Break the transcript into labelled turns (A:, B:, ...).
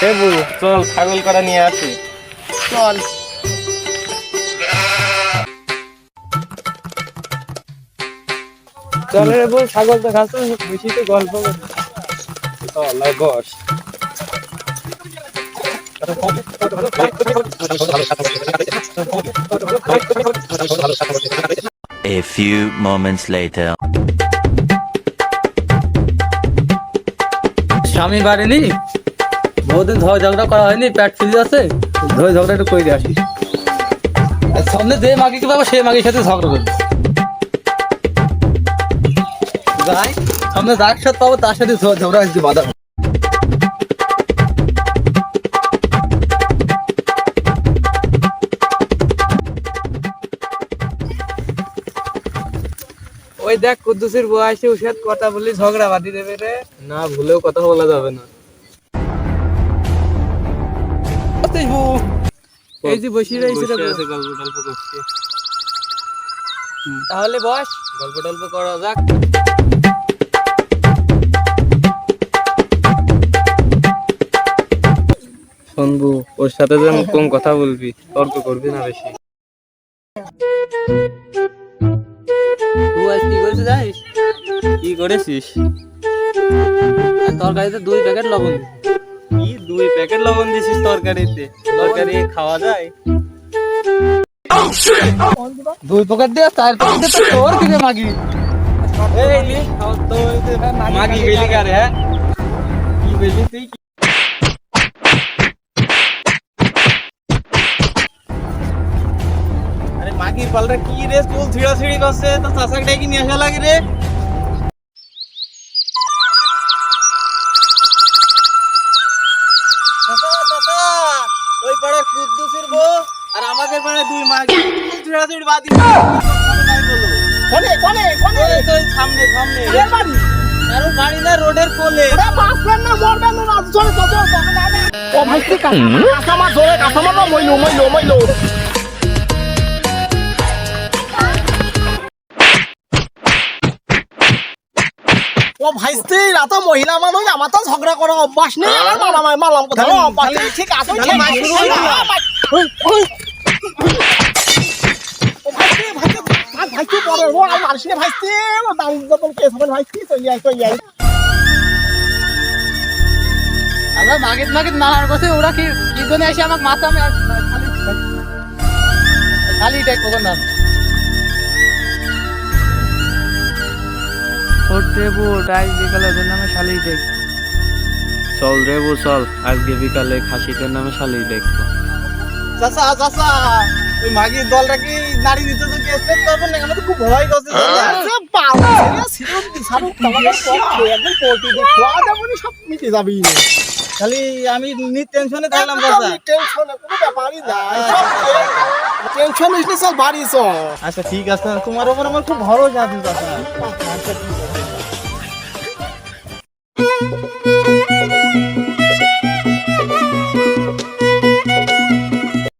A: দেবু চল ছাগল করা নিয়ে আসি।
B: চল।
A: চল রে বউ, ছাগল তো খাচ্ছ, বেশি তো গল্প করি। চল বস।
C: A few moments later.
B: স্বামী বাড়িনি, বহুদিন ঝগড়া করা হয়নি, পেট ফিরে আছে, ঝগড়া একটু করে দিয়ে আসি। সামনে যে মাগিকে পাবো সেই মাগির সাথে ঝগড়া করবো। যাই সামনে যার সাথে পাবো তার সাথে ঝগড়া আসছে বাধা।
A: ওই দেখ কুদ্দুসের বউ আসে, ওর সাথে কথা বলি ঝগড়া বাঁধি দেবে রে। না, ভুলেও কথা বলা যাবে না। এই যে বসে রয়েছে গল্প টল্প করছি। তাহলে বস, গল্প টল্প করা যাক। শুনবো, ওর সাথে যে কম কথা বলবি, তর্ক করবি না বেশি।
B: তুই আজ কি করেছিস জানিস?
A: কি করেছিস?
B: তরকারিতে 2 প্যাকেট লবণ।
A: কি 2 প্যাকেট লবণ দিছিস তরকারিতে? তরকারি খাওয়া যায়?
B: 2 প্যাকেট দিয়ে 4 প্যাকেট দিয়ে তোর দিকে মাগি।
A: এই লি, মাগি বেলি কারে? হ্যাঁ, কি বেলি তুই? আরে মাগির পালটা কি রে, স্কুল ছিড়াছিড়ি করছে, তো চাচাকে ডেকে নিয়ে আসা লাগে রে। চাচা চাচা, ওই পাড়ার কুদ্দুসের বউ আর আমাদের পাড়ায় 2 মাগি স্কুল ছিড়াছিড়ি বাদি।
D: কোনে কোনে কোনে
A: তো সামনে সামনে
D: এর বাড়ি
A: আরো বাড়ি না, রোডের কোলে।
D: ওরে বাসবেন না মরবেন না রাত জোরে কত ও ভাই কি কাঁচা মাছ জোরে কাঁচা মাছ মইলো ও ভাইস্তি রাত মহিলা মানুষ আমার তো ঝগড়া করা অভ্যাস নেই, আমার মালাম কথা অভ্যাস নেই। ঠিক আছে ঠিক আছে ও ভাইস্তি ভাইস্তি পরে ও আর মারছিনে ভাইস্তি ও দাম যতন কেস হবে ভাইস্তি চলি আই
B: আমরা মাগিত মারার কথা ওরা কি কি জন্য এসে আমাকে মাথা আমি খালি টাইপ করব না।
A: ওঠ রে বোট, আজ বিকালে ওদের নামে শালি দেখ। চল রে বউ চল, আজকে বিকালে খাসিদের নামে শালি দেখবো। চাচা চাচা, ওই মাগির দলটা কি নারী দিতে তো কেস করবে না? আমাদের খুব ভয় করছে।
D: আচ্ছা বাবা সিরম দি সারু তোমাদের পক্ষে একদম কোটি দিয়ে খাওয়া যাবে না, সব মিটে যাবে।
A: খালি আমি টেনশনে থাকলাম চাচা।
D: টেনশনে কোনো ব্যাপারই না, সব টেনশন নিস না, চল বাড়ি চল।
A: আচ্ছা ঠিক আছে, তোমার উপর আমার খুব ভরসা আছে চাচা।
D: আচ্ছা ঠিক আছে।